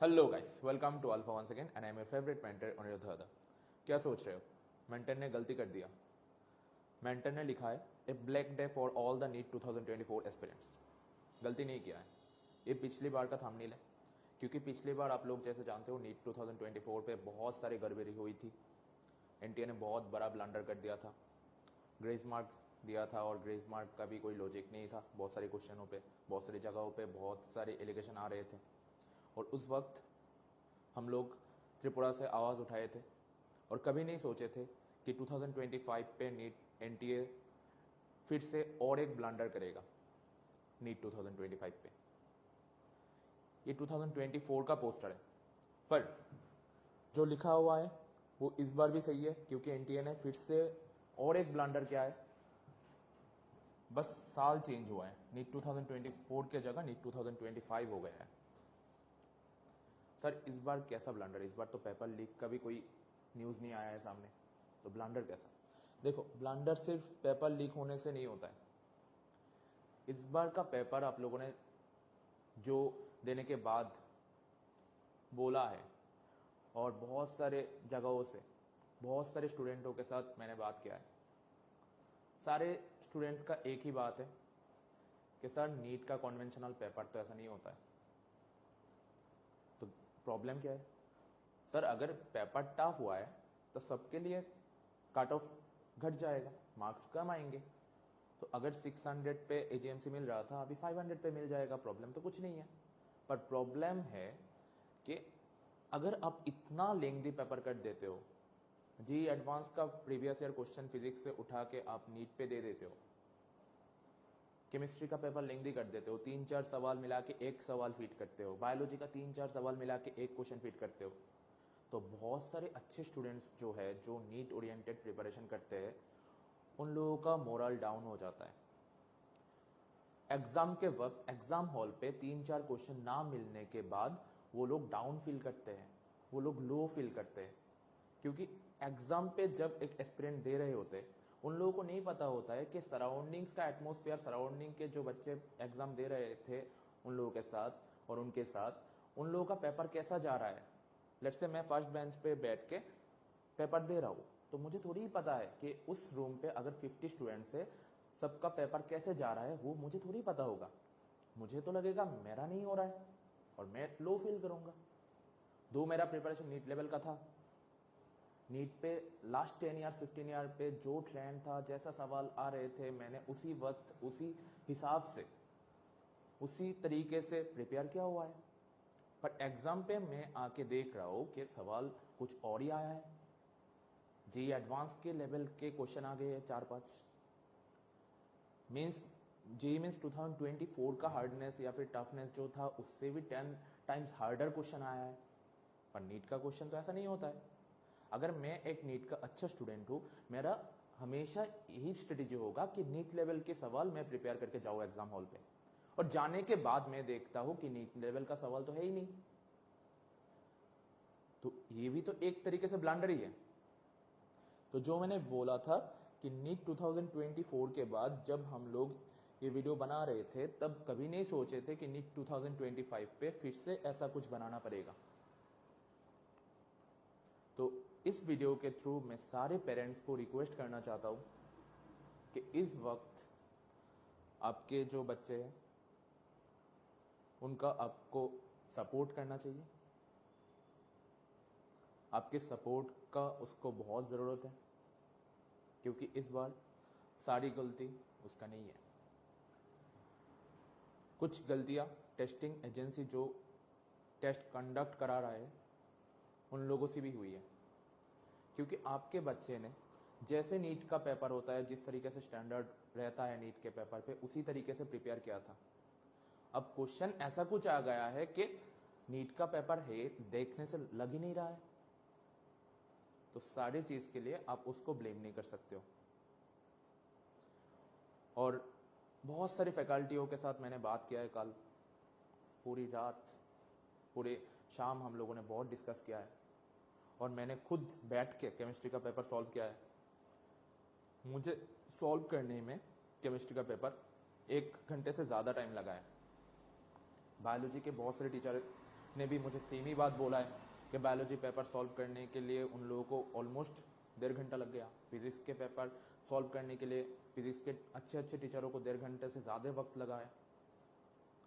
Hello guys, welcome to Alpha once again and I am your favourite mentor Anirudh Harda. क्या सोच रहे हो? Mentor ने गलती कर दिया। मेंटर ने लिखा है a black day for all the NEET 2024 aspirants. गलती नहीं किया है। ये पिछली बार का थंबनेल है, क्योंकि पिछली बार आप लोग जैसे जानते हो नीट 2024 पे बहुत सारी गड़बड़ी हुई थी। एनटीए ने बहुत बड़ा ब्लंडर कर दिया था, ग्रेस मार्क दिया था और ग्रेस मार्क का भी कोई लॉजिक नहीं था। बहुत सारे क्वेश्चनों पे, बहुत सारी जगहों पे बहुत सारे एलिगेशन आ रहे थे और उस वक्त हम लोग त्रिपुरा से आवाज़ उठाए थे और कभी नहीं सोचे थे कि 2025 पे नीट एनटीए फिर से और एक ब्लंडर करेगा। नीट 2025 पे ये 2024 का पोस्टर है, पर जो लिखा हुआ है वो इस बार भी सही है, क्योंकि एनटीए ने फिर से और एक ब्लंडर किया है। बस साल चेंज हुआ है, नीट 2024 के जगह नीट 2025 हो गया है। सर इस बार कैसा ब्लंडर? इस बार तो पेपर लीक का भी कोई न्यूज़ नहीं आया है सामने, तो ब्लंडर कैसा? देखो, ब्लंडर सिर्फ पेपर लीक होने से नहीं होता है। इस बार का पेपर आप लोगों ने जो देने के बाद बोला है और बहुत सारे जगहों से बहुत सारे स्टूडेंटों के साथ मैंने बात किया है, सारे स्टूडेंट्स का एक ही बात है कि सर नीट का कन्वेंशनल पेपर तो ऐसा नहीं होता है। तो प्रॉब्लम क्या है? सर अगर पेपर टफ हुआ है तो सबके लिए कट ऑफ घट जाएगा, मार्क्स कम आएंगे। तो अगर 600 पे एजीएमसी मिल रहा था, अभी 500 पे मिल जाएगा। प्रॉब्लम तो कुछ नहीं है, पर प्रॉब्लम है कि अगर आप इतना लेंथी पेपर कट देते हो, जी एडवांस का प्रीवियस ईयर क्वेश्चन फिजिक्स से उठा के आप नीट पे दे देते हो, केमिस्ट्री का पेपर लेंथी कर देते हो, 3-4 सवाल मिला के एक सवाल फिट करते हो, बायोलॉजी का 3-4 सवाल मिला के एक क्वेश्चन फिट करते हो, तो बहुत सारे अच्छे स्टूडेंट्स जो है, जो नीट ओरिएंटेड प्रिपरेशन करते हैं, उन लोगों का मोरल डाउन हो जाता है। एग्जाम के वक्त एग्जाम हॉल पे 3-4 क्वेश्चन ना मिलने के बाद वो लोग डाउन फील करते हैं, वो लोग लो फील करते हैं, क्योंकि एग्जाम पे जब एक एस्पिरेंट दे रहे होते हैं, उन लोगों को नहीं पता होता है कि सराउंडिंग्स का एटमॉस्फेयर, सराउंडिंग के जो बच्चे एग्जाम दे रहे थे उन लोगों के साथ और उनके साथ उन लोगों का पेपर कैसा जा रहा है। लेट्स से मैं फर्स्ट बेंच पे बैठ के पेपर दे रहा हूँ, तो मुझे थोड़ी ही पता है कि उस रूम पे अगर 50 स्टूडेंट्स है, सबका पेपर कैसे जा रहा है वो मुझे थोड़ी पता होगा। मुझे तो लगेगा मेरा नहीं हो रहा है और मैं लो फील करूंगा। दो मेरा प्रिपरेशन नीट लेवल का था, नीट पे लास्ट 10 ईयर्स 15 ईयर पे जो ट्रेंड था, जैसा सवाल आ रहे थे, मैंने उसी वक्त उसी हिसाब से उसी तरीके से प्रिपेयर किया हुआ है। पर एग्जाम पे मैं आके देख रहा हूं कि सवाल कुछ और ही आया है। जी एडवांस के लेवल के क्वेश्चन आ गए हैं 4-5। मीन्स जी मीन्स 2024 का हार्डनेस या फिर टफनेस जो था उससे भी 10 टाइम्स हार्डर क्वेश्चन आया है। पर नीट का क्वेश्चन तो ऐसा नहीं होता है। अगर मैं एक नीट का अच्छा स्टूडेंट हूं, मेरा हमेशा यही स्ट्रेटेजी होगा कि नीट लेवल के सवाल मैं प्रिपेयर करके जाऊं एग्जाम हॉल पे, और जाने के बाद मैं देखता हूं कि नीट लेवल का सवाल तो है ही नहीं। तो ये भी तो एक तरीके से ब्लंडर ही है। तो जो मैंने बोला था कि नीट 2024 के बाद जब हम लोग ये वीडियो बना रहे थे, तब कभी नहीं सोचे थे कि नीट 2025 पे फिर से ऐसा कुछ बनाना पड़ेगा। तो इस वीडियो के थ्रू मैं सारे पेरेंट्स को रिक्वेस्ट करना चाहता हूं कि इस वक्त आपके जो बच्चे हैं उनका आपको सपोर्ट करना चाहिए। आपके सपोर्ट का उसको बहुत ज़रूरत है, क्योंकि इस बार सारी गलती उसका नहीं है। कुछ गलतियां टेस्टिंग एजेंसी जो टेस्ट कंडक्ट करा रहा है उन लोगों से भी हुई है, क्योंकि आपके बच्चे ने जैसे नीट का पेपर होता है, जिस तरीके से स्टैंडर्ड रहता है नीट के पेपर पे, उसी तरीके से प्रिपेयर किया था। अब क्वेश्चन ऐसा कुछ आ गया है कि नीट का पेपर है, देखने से लग ही नहीं रहा है, तो सारी चीज के लिए आप उसको ब्लेम नहीं कर सकते हो। और बहुत सारी फैकल्टियों के साथ मैंने बात किया है कल, पूरी रात पूरे शाम हम लोगों ने बहुत डिस्कस किया है, और मैंने खुद बैठ के केमिस्ट्री का पेपर सॉल्व किया है। मुझे सॉल्व करने में केमिस्ट्री का पेपर 1 घंटे से ज़्यादा टाइम लगा है। बायोलॉजी के बहुत सारे टीचर ने भी मुझे सेम ही बात बोला है कि बायोलॉजी पेपर सॉल्व करने के लिए उन लोगों को ऑलमोस्ट 1.5 घंटा लग गया। फिजिक्स के पेपर सॉल्व करने के लिए फिजिक्स के अच्छे अच्छे टीचरों को 1.5 घंटे से ज़्यादा वक्त लगा है।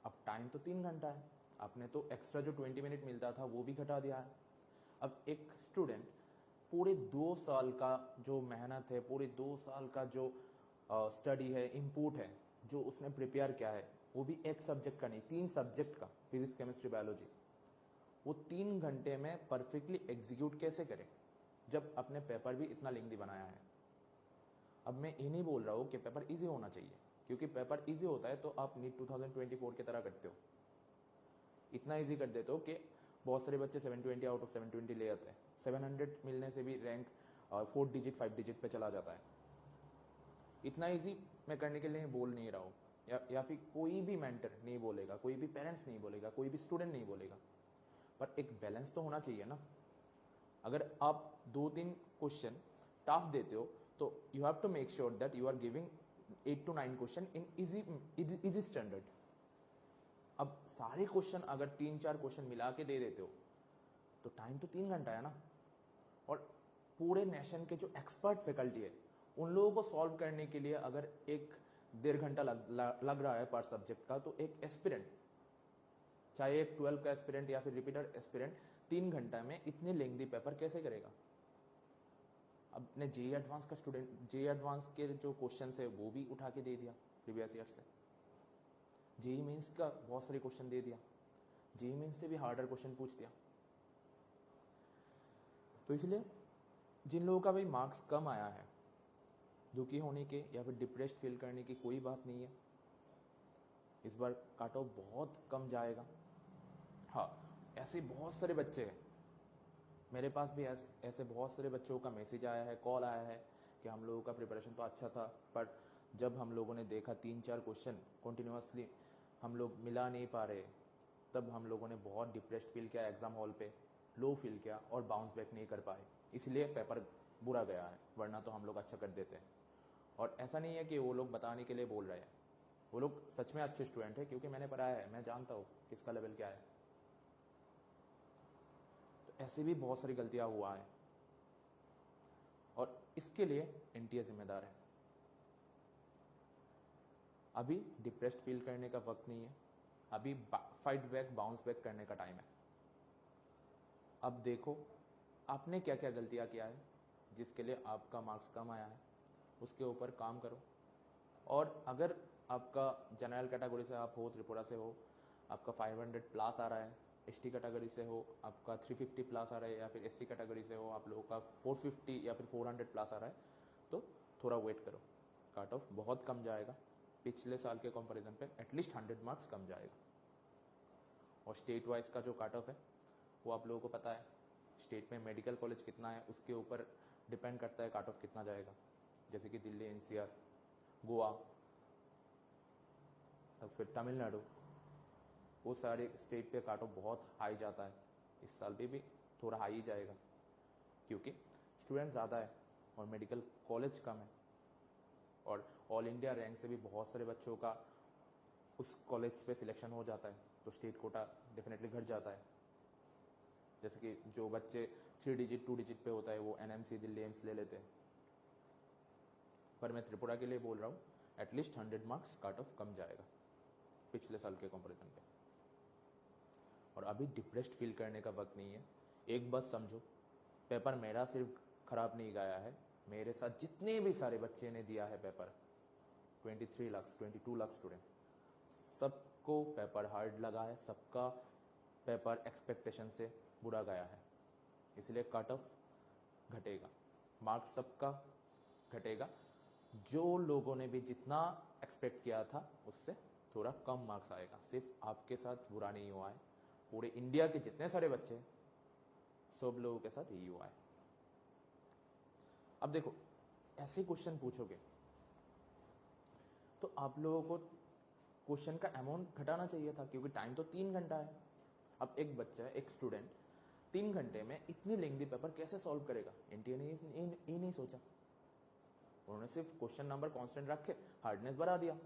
अब टाइम तो 3 घंटा है, आपने तो एक्स्ट्रा जो 20 मिनट मिलता था वो भी घटा दिया है। अब एक स्टूडेंट पूरे 2 साल का जो मेहनत है, पूरे 2 साल का जो स्टडी है, इनपुट है, जो उसने प्रिपेयर किया है, वो भी एक सब्जेक्ट का नहीं, 3 सब्जेक्ट का, फिजिक्स केमिस्ट्री बायोलॉजी, वो 3 घंटे में परफेक्टली एग्जीक्यूट कैसे करें जब अपने पेपर भी इतना लेंथी बनाया है। अब मैं ये नहीं बोल रहा हूँ कि पेपर इजी होना चाहिए, क्योंकि पेपर इजी होता है तो आप नीट 2024 की तरह करते हो, इतना इजी कर देते हो कि बहुत सारे बच्चे 720 आउट ऑफ 720 ले आते हैं। 700 मिलने से भी रैंक 4 डिजिट 5 डिजिट पे चला जाता है। इतना इजी मैं करने के लिए बोल नहीं रहा हूँ, या फिर कोई भी मेंटर नहीं बोलेगा, कोई भी पेरेंट्स नहीं बोलेगा, कोई भी स्टूडेंट नहीं बोलेगा, पर एक बैलेंस तो होना चाहिए ना। अगर आप 2-3 क्वेश्चन टफ देते हो तो you have to make sure that you are giving 8 to 9 question in easy standard. अब सारे क्वेश्चन अगर 3-4 क्वेश्चन मिला के दे देते हो तो टाइम तो 3 घंटा है ना। और पूरे नेशन के जो एक्सपर्ट फैकल्टी है उन लोगों को सॉल्व करने के लिए अगर 1-1.5 घंटा लग रहा है पर सब्जेक्ट का, तो एक एस्पिरेंट, चाहे एक 12 का एस्पिरेंट या फिर रिपीटेड एस्पिरेंट, 3 घंटा में इतने लेंथी पेपर कैसे करेगा। अपने जेईई एडवांस का स्टूडेंट, जेईई एडवांस के जो क्वेश्चन है वो भी उठा के दे दिया प्रीवियस ईयर से, जेईई मेंस का बहुत सारे क्वेश्चन दे दिया, जेईई मेंस से भी हार्डर क्वेश्चन पूछ दिया। तो इसलिए जिन लोगों का भाई मार्क्स कम आया है, दुखी होने के या फिर डिप्रेस्ड फील करने की कोई बात नहीं है। इस बार कट ऑफ बहुत कम जाएगा। हाँ, ऐसे बहुत सारे बच्चे हैं, मेरे पास भी ऐसे बहुत सारे बच्चों का मैसेज आया है, कॉल आया है कि हम लोगों का प्रिपरेशन तो अच्छा था, बट जब हम लोगों ने देखा 3-4 क्वेश्चन कंटिन्यूसली हम लोग मिला नहीं पा रहे, तब हम लोगों ने बहुत डिप्रेस्ड फील किया, एग्जाम हॉल पे लो फील किया और बाउंस बैक नहीं कर पाए, इसलिए पेपर बुरा गया है, वरना तो हम लोग अच्छा कर देते हैं। और ऐसा नहीं है कि वो लोग बताने के लिए बोल रहे हैं, वो लोग सच में अच्छे स्टूडेंट है, क्योंकि मैंने पढ़ाया है, मैं जानता हूँ किसका लेवल क्या है। तो ऐसे भी बहुत सारी गलतियां हुआ है और इसके लिए एनटीए जिम्मेदार है। अभी डिप्रेस्ड फील करने का वक्त नहीं है, अभी फाइट बैक, बाउंस बैक करने का टाइम है। अब देखो आपने क्या क्या गलतियां किया है जिसके लिए आपका मार्क्स कम आया है, उसके ऊपर काम करो। और अगर आपका जनरल कैटेगरी से आप हो, त्रिपुरा से हो, आपका 500 प्लस आ रहा है, एसटी कैटेगरी से हो आपका 350 प्लस आ रहा है, या फिर एससी कैटेगरी से हो आप लोगों का 450 या फिर 400 प्लस आ रहा है, तो थोड़ा वेट करो, कट ऑफ बहुत कम जाएगा, पिछले साल के कंपैरिजन पे एटलीस्ट 100 मार्क्स कम जाएगा। और स्टेट वाइज का जो कट ऑफ है वो आप लोगों को पता है, स्टेट में मेडिकल कॉलेज कितना है उसके ऊपर डिपेंड करता है कट ऑफ कितना जाएगा। जैसे कि दिल्ली, एनसीआर, गोवा, फिर तमिलनाडु, वो सारे स्टेट पे कट ऑफ बहुत हाई जाता है। इस साल भी थोड़ा हाई ही जाएगा, क्योंकि स्टूडेंट ज़्यादा है और मेडिकल कॉलेज कम है, और ऑल इंडिया रैंक से भी बहुत सारे बच्चों का उस कॉलेज पे सिलेक्शन हो जाता है, तो स्टेट कोटा डेफिनेटली घट जाता है। जैसे कि जो बच्चे 3 डिजिट 2 डिजिट पे होता है वो एनएमसी, दिल्ली एम्स ले लेते हैं। पर मैं त्रिपुरा के लिए बोल रहा हूँ, एटलीस्ट 100 मार्क्स कट ऑफ कम जाएगा पिछले साल के कंपैरिजन पे। और अभी डिप्रेस्ड फील करने का वक्त नहीं है। एक बात समझो, पेपर मेरा सिर्फ खराब नहीं गया है, मेरे साथ जितने भी सारे बच्चे ने दिया है पेपर, 23 लाख 22 लाख स्टूडेंट, सबको पेपर हार्ड लगा है, सबका पेपर एक्सपेक्टेशन से बुरा गया है, इसलिए कट ऑफ घटेगा, मार्क्स सबका घटेगा। जो लोगों ने भी जितना एक्सपेक्ट किया था उससे थोड़ा कम मार्क्स आएगा। सिर्फ आपके साथ बुरा नहीं हुआ है, पूरे इंडिया के जितने सारे बच्चे सब लोगों के साथ यही हुआ है। अब देखो, ऐसे क्वेश्चन पूछोगे तो आप लोगों को क्वेश्चन का अमाउंट घटाना चाहिए था, क्योंकि टाइम तो 3 घंटा है। अब एक बच्चा, एक स्टूडेंट 3 घंटे में इतनी लेंथी पेपर कैसे सॉल्व करेगा? एनटीए ने ये नहीं सोचा, उन्होंने सिर्फ क्वेश्चन नंबर कांस्टेंट रख के हार्डनेस बढ़ा दिया।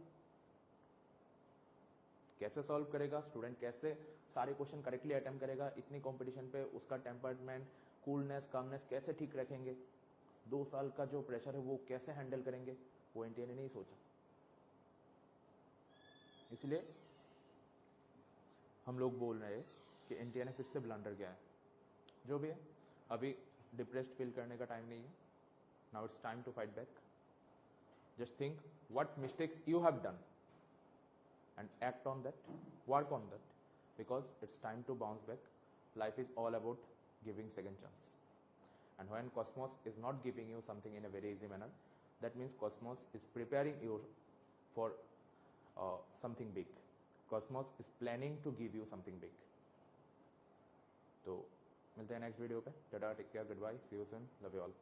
कैसे सॉल्व करेगा, स्टूडेंट कैसे सारे क्वेश्चन करेक्टली अटेम्प्ट करेगा, इतनी कंपटीशन पे उसका टेम्परमेंट, कूलनेस, कामनेस कैसे ठीक रखेंगे, 2 साल का जो प्रेशर है वो कैसे हैंडल करेंगे, वो एनटीए ने नहीं सोचा। इसलिए हम लोग बोल रहे हैं कि एनटीए ने फिर से ब्लंडर किया है। जो भी है, अभी डिप्रेस्ड फील करने का टाइम नहीं है। Now it's time to fight back. Just think what mistakes you have done and act on that, work on that, because it's time to bounce back. Life is all about giving second chance, and when Cosmos is not giving you something in a very easy manner, that means Cosmos is preparing you for something big. Cosmos is planning to give you something big. तो मिलते हैं next video पे। Tata, take care, goodbye, see you soon, love you all.